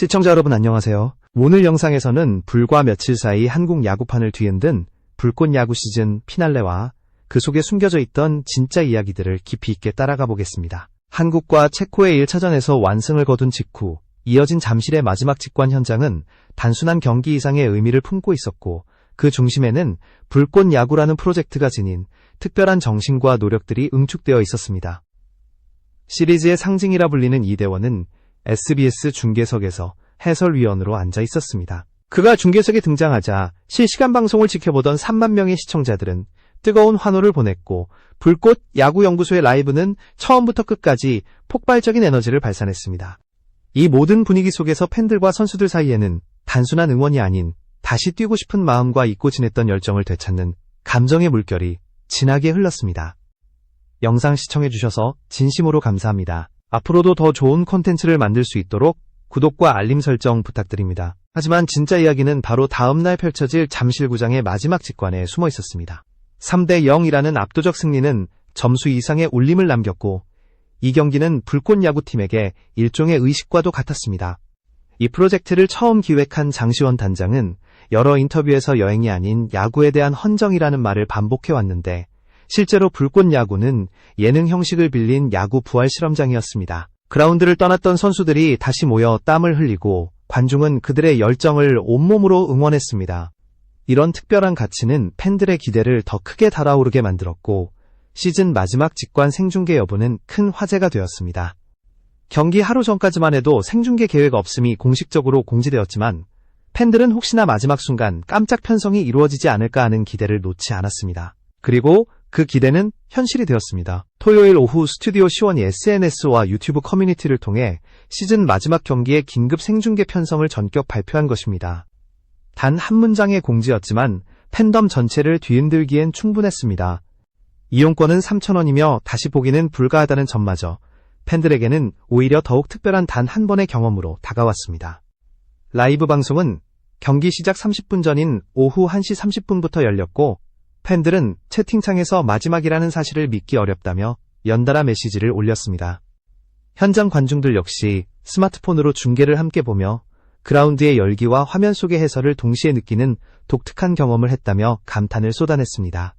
시청자 여러분 안녕하세요. 오늘 영상에서는 불과 며칠 사이 한국 야구판을 뒤흔든 불꽃 야구 시즌 피날레와 그 속에 숨겨져 있던 진짜 이야기들을 깊이 있게 따라가 보겠습니다. 한국과 체코의 1차전에서 완승을 거둔 직후 이어진 잠실의 마지막 직관 현장은 단순한 경기 이상의 의미를 품고 있었고, 그 중심에는 불꽃 야구라는 프로젝트가 지닌 특별한 정신과 노력들이 응축되어 있었습니다. 시리즈의 상징이라 불리는 이대원은 SBS 중계석에서 해설위원으로 앉아 있었습니다. 그가 중계석에 등장하자 실시간 방송을 지켜보던 3만 명의 시청자들은 뜨거운 환호를 보냈고, 불꽃 야구연구소의 라이브는 처음부터 끝까지 폭발적인 에너지를 발산했습니다. 이 모든 분위기 속에서 팬들과 선수들 사이에는 단순한 응원이 아닌 다시 뛰고 싶은 마음과 잊고 지냈던 열정을 되찾는 감정의 물결이 진하게 흘렀습니다. 영상 시청해주셔서 진심으로 감사합니다. 앞으로도 더 좋은 콘텐츠를 만들 수 있도록 구독과 알림 설정 부탁드립니다. 하지만 진짜 이야기는 바로 다음날 펼쳐질 잠실구장의 마지막 직관에 숨어 있었습니다. 3대 0이라는 압도적 승리는 점수 이상의 울림을 남겼고, 이 경기는 불꽃 야구팀에게 일종의 의식과도 같았습니다. 이 프로젝트를 처음 기획한 장시원 단장은 여러 인터뷰에서 여행이 아닌 야구에 대한 헌정이라는 말을 반복해왔는데, 실제로 불꽃 야구는 예능 형식을 빌린 야구 부활 실험장이었습니다. 그라운드를 떠났던 선수들이 다시 모여 땀을 흘리고, 관중은 그들의 열정을 온몸으로 응원했습니다. 이런 특별한 가치는 팬들의 기대를 더 크게 달아오르게 만들었고, 시즌 마지막 직관 생중계 여부는 큰 화제가 되었습니다. 경기 하루 전까지만 해도 생중계 계획 없음이 공식적으로 공지되었지만, 팬들은 혹시나 마지막 순간 깜짝 편성이 이루어지지 않을까 하는 기대를 놓지 않았습니다. 그리고 그 기대는 현실이 되었습니다. 토요일 오후 스튜디오 시원이 SNS와 유튜브 커뮤니티를 통해 시즌 마지막 경기의 긴급 생중계 편성을 전격 발표한 것입니다. 단 한 문장의 공지였지만 팬덤 전체를 뒤흔들기엔 충분했습니다. 이용권은 3,000원이며 다시 보기는 불가하다는 점마저 팬들에게는 오히려 더욱 특별한 단 한 번의 경험으로 다가왔습니다. 라이브 방송은 경기 시작 30분 전인 오후 1시 30분부터 열렸고, 팬들은 채팅창에서 마지막이라는 사실을 믿기 어렵다며 연달아 메시지를 올렸습니다. 현장 관중들 역시 스마트폰으로 중계를 함께 보며 그라운드의 열기와 화면 속의 해설을 동시에 느끼는 독특한 경험을 했다며 감탄을 쏟아냈습니다.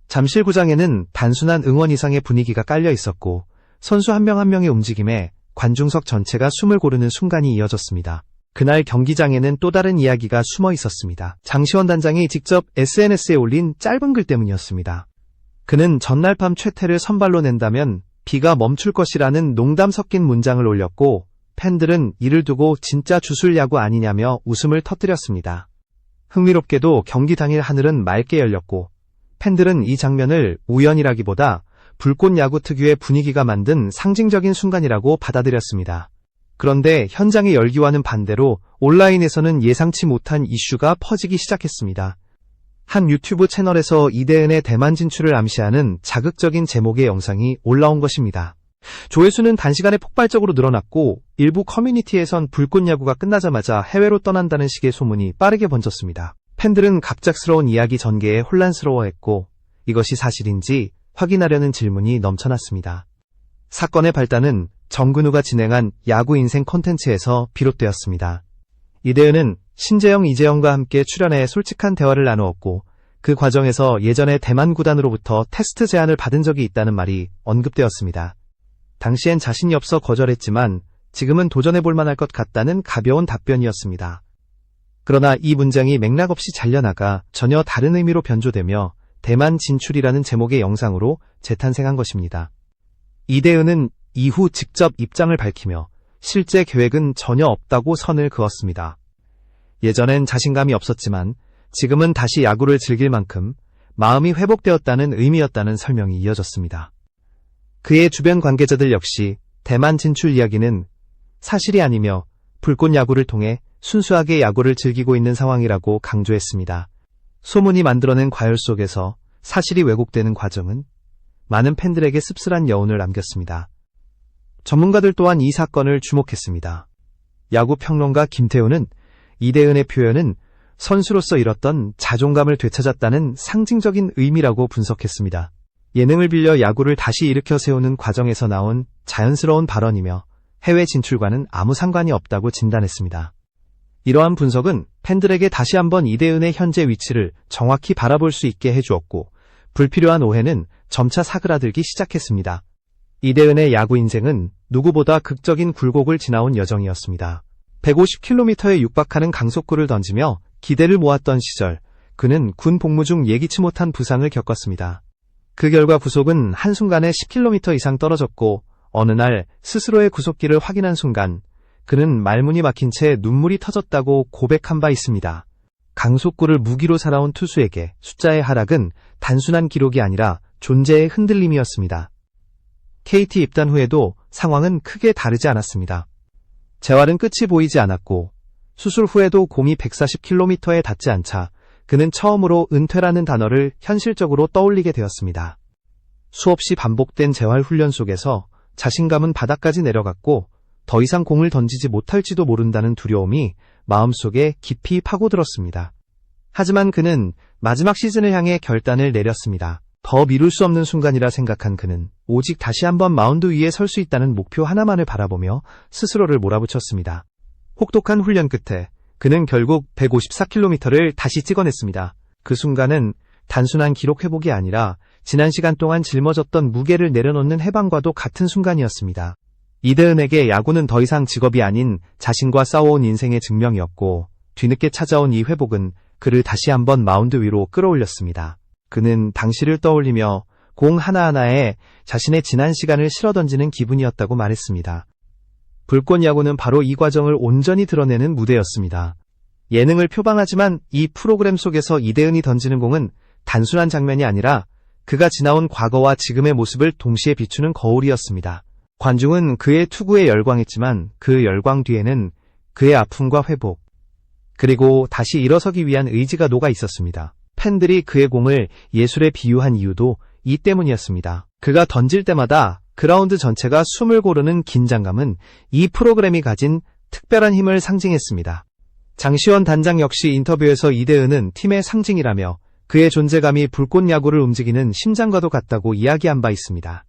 잠실구장에는 단순한 응원 이상의 분위기가 깔려 있었고, 선수 한 명 한 명의 움직임에 관중석 전체가 숨을 고르는 순간이 이어졌습니다. 그날 경기장에는 또 다른 이야기가 숨어 있었습니다. 장시원 단장이 직접 SNS에 올린 짧은 글 때문이었습니다. 그는 전날 밤 최태를 선발로 낸다면 비가 멈출 것이라는 농담 섞인 문장을 올렸고, 팬들은 이를 두고 진짜 주술 야구 아니냐며 웃음을 터뜨렸습니다. 흥미롭게도 경기 당일 하늘은 맑게 열렸고, 팬들은 이 장면을 우연이라기보다 불꽃 야구 특유의 분위기가 만든 상징적인 순간이라고 받아들였습니다. 그런데 현장의 열기와는 반대로 온라인에서는 예상치 못한 이슈가 퍼지기 시작했습니다. 한 유튜브 채널에서 이대은의 대만 진출을 암시하는 자극적인 제목의 영상이 올라온 것입니다. 조회수는 단시간에 폭발적으로 늘어났고, 일부 커뮤니티에선 불꽃 야구가 끝나자마자 해외로 떠난다는 식의 소문이 빠르게 번졌습니다. 팬들은 갑작스러운 이야기 전개에 혼란스러워했고, 이것이 사실인지 확인하려는 질문이 넘쳐났습니다. 사건의 발단은 정근우가 진행한 야구 인생 콘텐츠에서 비롯되었습니다. 이대은은 신재영, 이재영과 함께 출연해 솔직한 대화를 나누었고, 그 과정에서 예전에 대만 구단으로부터 테스트 제안을 받은 적이 있다는 말이 언급되었습니다. 당시엔 자신이 없어 거절했지만 지금은 도전해볼 만할 것 같다는 가벼운 답변이었습니다. 그러나 이 문장이 맥락 없이 잘려나가 전혀 다른 의미로 변조되며 대만 진출이라는 제목의 영상으로 재탄생한 것입니다. 이대은은 이후 직접 입장을 밝히며 실제 계획은 전혀 없다고 선을 그었습니다. 예전엔 자신감이 없었지만 지금은 다시 야구를 즐길 만큼 마음이 회복되었다는 의미였다는 설명이 이어졌습니다. 그의 주변 관계자들 역시 대만 진출 이야기는 사실이 아니며 불꽃 야구를 통해 순수하게 야구를 즐기고 있는 상황이라고 강조했습니다. 소문이 만들어낸 과열 속에서 사실이 왜곡되는 과정은 많은 팬들에게 씁쓸한 여운을 남겼습니다. 전문가들 또한 이 사건을 주목했습니다. 야구 평론가 김태우는 이대은의 표현은 선수로서 잃었던 자존감을 되찾았다는 상징적인 의미라고 분석했습니다. 예능을 빌려 야구를 다시 일으켜 세우는 과정에서 나온 자연스러운 발언이며 해외 진출과는 아무 상관이 없다고 진단했습니다. 이러한 분석은 팬들에게 다시 한번 이대은의 현재 위치를 정확히 바라볼 수 있게 해주었고, 불필요한 오해는 점차 사그라들기 시작했습니다. 이대은의 야구 인생은 누구보다 극적인 굴곡을 지나온 여정이었습니다. 150km에 육박하는 강속구를 던지며 기대를 모았던 시절, 그는 군 복무 중 예기치 못한 부상을 겪었습니다. 그 결과 구속은 한순간에 10km 이상 떨어졌고, 어느 날 스스로의 구속기를 확인한 순간 그는 말문이 막힌 채 눈물이 터졌다고 고백한 바 있습니다. 강속구를 무기로 살아온 투수에게 숫자의 하락은 단순한 기록이 아니라 존재의 흔들림이었습니다. KT 입단 후에도 상황은 크게 다르지 않았습니다. 재활은 끝이 보이지 않았고 수술 후에도 공이 140km에 닿지 않자 그는 처음으로 은퇴라는 단어를 현실적으로 떠올리게 되었습니다. 수없이 반복된 재활 훈련 속에서 자신감은 바닥까지 내려갔고 더 이상 공을 던지지 못할지도 모른다는 두려움이 마음속에 깊이 파고들었습니다. 하지만 그는 마지막 시즌을 향해 결단을 내렸습니다. 더 미룰 수 없는 순간이라 생각한 그는 오직 다시 한번 마운드 위에 설 수 있다는 목표 하나만을 바라보며 스스로를 몰아붙였습니다. 혹독한 훈련 끝에 그는 결국 154km를 다시 찍어냈습니다. 그 순간은 단순한 기록 회복이 아니라 지난 시간 동안 짊어졌던 무게를 내려놓는 해방과도 같은 순간이었습니다. 이대은에게 야구는 더 이상 직업이 아닌 자신과 싸워온 인생의 증명이었고, 뒤늦게 찾아온 이 회복은 그를 다시 한번 마운드 위로 끌어올렸습니다. 그는 당시를 떠올리며 공 하나하나에 자신의 지난 시간을 실어 던지는 기분이었다고 말했습니다. 불꽃 야구는 바로 이 과정을 온전히 드러내는 무대였습니다. 예능을 표방하지만 이 프로그램 속에서 이대은이 던지는 공은 단순한 장면이 아니라 그가 지나온 과거와 지금의 모습을 동시에 비추는 거울이었습니다. 관중은 그의 투구에 열광했지만 그 열광 뒤에는 그의 아픔과 회복, 그리고 다시 일어서기 위한 의지가 녹아 있었습니다. 팬들이 그의 공을 예술에 비유한 이유도 이 때문이었습니다. 그가 던질 때마다 그라운드 전체가 숨을 고르는 긴장감은 이 프로그램이 가진 특별한 힘을 상징했습니다. 장시원 단장 역시 인터뷰에서 이대은은 팀의 상징이라며 그의 존재감이 불꽃 야구를 움직이는 심장과도 같다고 이야기한 바 있습니다.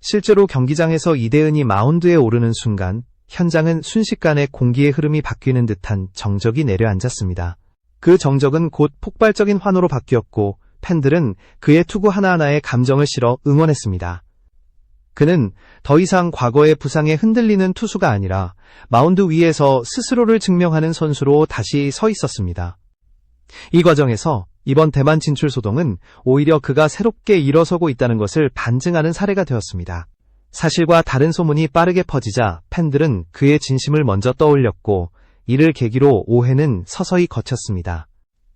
실제로 경기장에서 이대은이 마운드에 오르는 순간 현장은 순식간에 공기의 흐름이 바뀌는 듯한 정적이 내려앉았습니다. 그 정적은 곧 폭발적인 환호로 바뀌었고 팬들은 그의 투구 하나하나에 감정을 실어 응원했습니다. 그는 더 이상 과거의 부상에 흔들리는 투수가 아니라 마운드 위에서 스스로를 증명하는 선수로 다시 서 있었습니다. 이 과정에서 이번 대만 진출 소동은 오히려 그가 새롭게 일어서고 있다는 것을 반증하는 사례가 되었습니다. 사실과 다른 소문이 빠르게 퍼지자 팬들은 그의 진심을 먼저 떠올렸고 이를 계기로 오해는 서서히 걷혔습니다.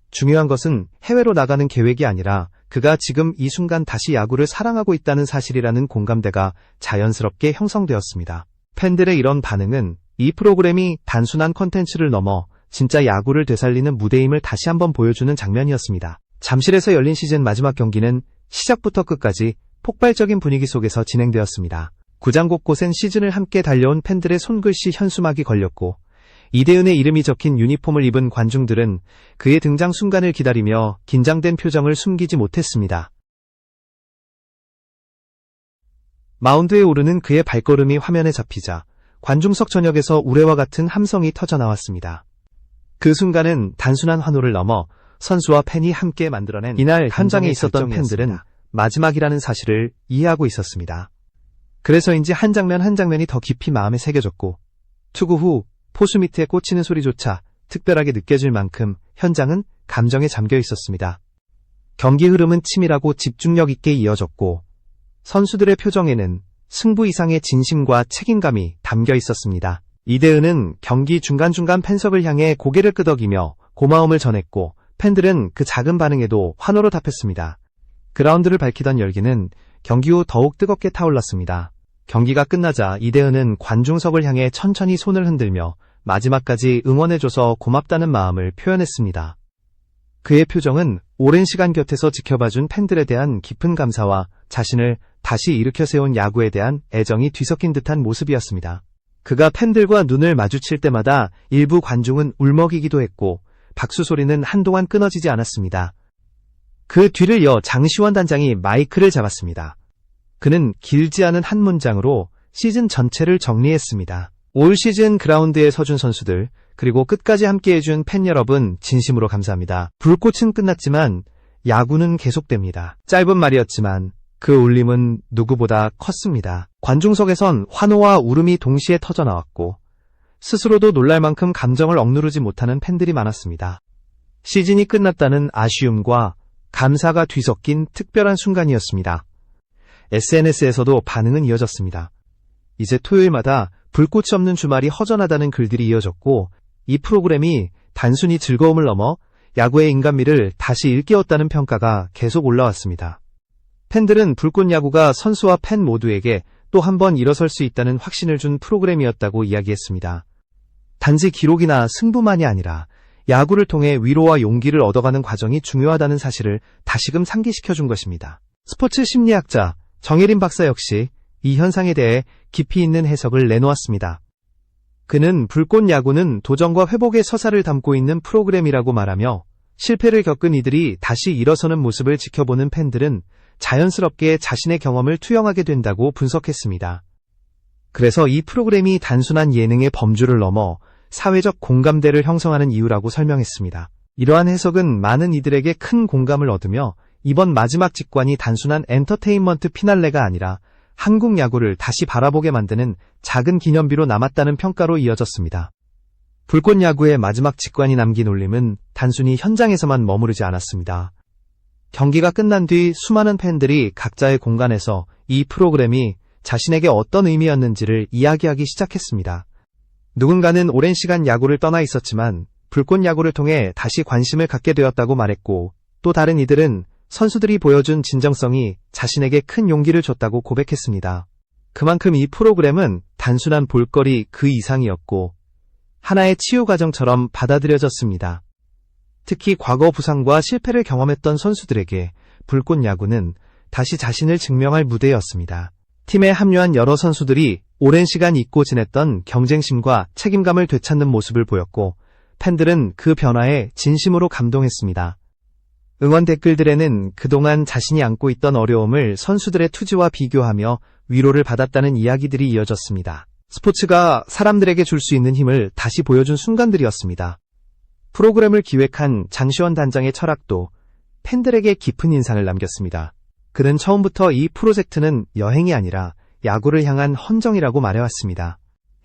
중요한 것은 해외로 나가는 계획이 아니라 그가 지금 이 순간 다시 야구를 사랑하고 있다는 사실이라는 공감대가 자연스럽게 형성되었습니다. 팬들의 이런 반응은 이 프로그램이 단순한 콘텐츠를 넘어 진짜 야구를 되살리는 무대임을 다시 한번 보여주는 장면이었습니다. 잠실에서 열린 시즌 마지막 경기는 시작부터 끝까지 폭발적인 분위기 속에서 진행되었습니다. 구장 곳곳엔 시즌을 함께 달려온 팬들의 손글씨 현수막이 걸렸고 이대은의 이름이 적힌 유니폼을 입은 관중들은 그의 등장 순간을 기다리며 긴장된 표정을 숨기지 못했습니다. 마운드에 오르는 그의 발걸음이 화면에 잡히자 관중석 전역에서 우레와 같은 함성이 터져나왔습니다. 그 순간은 단순한 환호를 넘어 선수와 팬이 함께 만들어낸 이날 현장에 있었던 팬들은 마지막이라는 사실을 이해하고 있었습니다. 그래서인지 한 장면 한 장면이 더 깊이 마음에 새겨졌고 투구 후 포수 밑에 꽂히는 소리조차 특별하게 느껴질 만큼 현장은 감정에 잠겨 있었습니다. 경기 흐름은 치밀하고 집중력 있게 이어졌고 선수들의 표정에는 승부 이상의 진심과 책임감이 담겨 있었습니다. 이대은은 경기 중간중간 팬석을 향해 고개를 끄덕이며 고마움을 전했고 팬들은 그 작은 반응에도 환호로 답했습니다. 그라운드를 밝히던 열기는 경기 후 더욱 뜨겁게 타올랐습니다. 경기가 끝나자 이대은은 관중석을 향해 천천히 손을 흔들며 마지막까지 응원해줘서 고맙다는 마음을 표현했습니다. 그의 표정은 오랜 시간 곁에서 지켜봐준 팬들에 대한 깊은 감사와 자신을 다시 일으켜 세운 야구에 대한 애정이 뒤섞인 듯한 모습이었습니다. 그가 팬들과 눈을 마주칠 때마다 일부 관중은 울먹이기도 했고 박수 소리는 한동안 끊어지지 않았습니다. 그 뒤를 이어 장시원 단장이 마이크를 잡았습니다. 그는 길지 않은 한 문장으로 시즌 전체를 정리했습니다. 올 시즌 그라운드에 서준 선수들, 그리고 끝까지 함께해준 팬 여러분 진심으로 감사합니다. 불꽃은 끝났지만 야구는 계속됩니다. 짧은 말이었지만 그 울림은 누구보다 컸습니다. 관중석에선 환호와 울음이 동시에 터져나왔고 스스로도 놀랄 만큼 감정을 억누르지 못하는 팬들이 많았습니다. 시즌이 끝났다는 아쉬움과 감사가 뒤섞인 특별한 순간이었습니다. SNS에서도 반응은 이어졌습니다. 이제 토요일마다 불꽃이 없는 주말이 허전하다는 글들이 이어졌고 이 프로그램이 단순히 즐거움을 넘어 야구의 인간미를 다시 일깨웠다는 평가가 계속 올라왔습니다. 팬들은 불꽃 야구가 선수와 팬 모두에게 또 한 번 일어설 수 있다는 확신을 준 프로그램이었다고 이야기했습니다. 단지 기록이나 승부만이 아니라 야구를 통해 위로와 용기를 얻어가는 과정이 중요하다는 사실을 다시금 상기시켜준 것입니다. 스포츠 심리학자 정혜린 박사 역시 이 현상에 대해 깊이 있는 해석을 내놓았습니다. 그는 불꽃 야구는 도전과 회복의 서사를 담고 있는 프로그램이라고 말하며 실패를 겪은 이들이 다시 일어서는 모습을 지켜보는 팬들은 자연스럽게 자신의 경험을 투영하게 된다고 분석했습니다. 그래서 이 프로그램이 단순한 예능의 범주를 넘어 사회적 공감대를 형성하는 이유라고 설명했습니다. 이러한 해석은 많은 이들에게 큰 공감을 얻으며 이번 마지막 직관이 단순한 엔터테인먼트 피날레가 아니라 한국 야구를 다시 바라보게 만드는 작은 기념비로 남았다는 평가로 이어졌습니다. 불꽃 야구의 마지막 직관이 남긴 울림은 단순히 현장에서만 머무르지 않았습니다. 경기가 끝난 뒤 수많은 팬들이 각자의 공간에서 이 프로그램이 자신에게 어떤 의미였는지를 이야기하기 시작했습니다. 누군가는 오랜 시간 야구를 떠나 있었지만 불꽃 야구를 통해 다시 관심을 갖게 되었다고 말했고, 또 다른 이들은 선수들이 보여준 진정성이 자신에게 큰 용기를 줬다고 고백했습니다. 그만큼 이 프로그램은 단순한 볼거리 그 이상이었고 하나의 치유 과정처럼 받아들여졌습니다. 특히 과거 부상과 실패를 경험했던 선수들에게 불꽃 야구는 다시 자신을 증명할 무대였습니다. 팀에 합류한 여러 선수들이 오랜 시간 잊고 지냈던 경쟁심과 책임감을 되찾는 모습을 보였고 팬들은 그 변화에 진심으로 감동했습니다. 응원 댓글들에는 그동안 자신이 안고 있던 어려움을 선수들의 투지와 비교하며 위로를 받았다는 이야기들이 이어졌습니다. 스포츠가 사람들에게 줄 수 있는 힘을 다시 보여준 순간들이었습니다. 프로그램을 기획한 장시원 단장의 철학도 팬들에게 깊은 인상을 남겼습니다. 그는 처음부터 이 프로젝트는 여행이 아니라 야구를 향한 헌정이라고 말해왔습니다.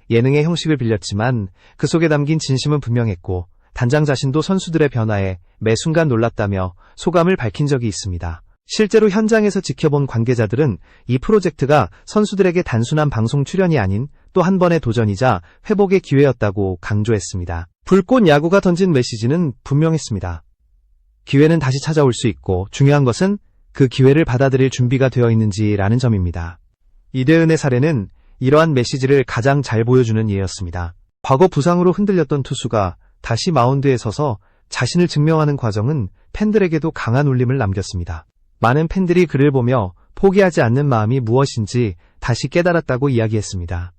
예능의 형식을 빌렸지만 그 속에 담긴 진심은 분명했고 단장 자신도 선수들의 변화에 매 순간 놀랐다며 소감을 밝힌 적이 있습니다. 실제로 현장에서 지켜본 관계자들은 이 프로젝트가 선수들에게 단순한 방송 출연이 아닌 또 한 번의 도전이자 회복의 기회였다고 강조했습니다. 불꽃 야구가 던진 메시지는 분명했습니다. 기회는 다시 찾아올 수 있고 중요한 것은 그 기회를 받아들일 준비가 되어 있는지라는 점입니다. 이대은의 사례는 이러한 메시지를 가장 잘 보여주는 예였습니다. 과거 부상으로 흔들렸던 투수가 다시 마운드에 서서 자신을 증명하는 과정은 팬들에게도 강한 울림을 남겼습니다. 많은 팬들이 그를 보며 포기하지 않는 마음이 무엇인지 다시 깨달았다고 이야기했습니다.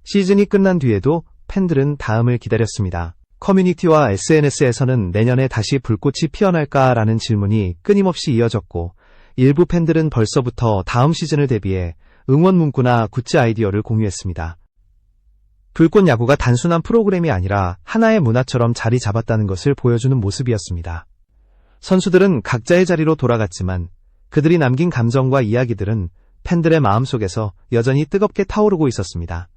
시즌이 끝난 뒤에도 팬들은 다음을 기다렸습니다. 커뮤니티와 SNS에서는 내년에 다시 불꽃이 피어날까라는 질문이 끊임없이 이어졌고 일부 팬들은 벌써부터 다음 시즌을 대비해 응원 문구나 굿즈 아이디어를 공유했습니다. 불꽃 야구가 단순한 프로그램이 아니라 하나의 문화처럼 자리 잡았다는 것을 보여주는 모습이었습니다. 선수들은 각자의 자리로 돌아갔지만 그들이 남긴 감정과 이야기들은 팬들의 마음속에서 여전히 뜨겁게 타오르고 있었습니다.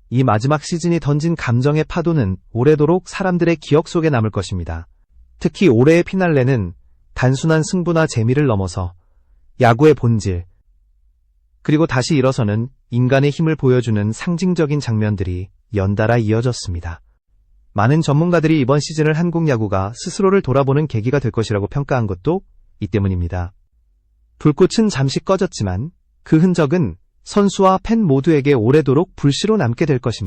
이 마지막 시즌이 던진 감정의 파도는 오래도록 사람들의 기억 속에 남을 것입니다. 특히 올해의 피날레는 단순한 승부나 재미를 넘어서 야구의 본질, 그리고 다시 일어서는 인간의 힘을 보여주는 상징적인 장면들이 연달아 이어졌습니다. 많은 전문가들이 이번 시즌을 한국 야구가 스스로를 돌아보는 계기가 될 것이라고 평가한 것도 이 때문입니다. 불꽃은 잠시 꺼졌지만 그 흔적은 선수와 팬 모두에게 오래도록 불씨로 남게 될 것입니다.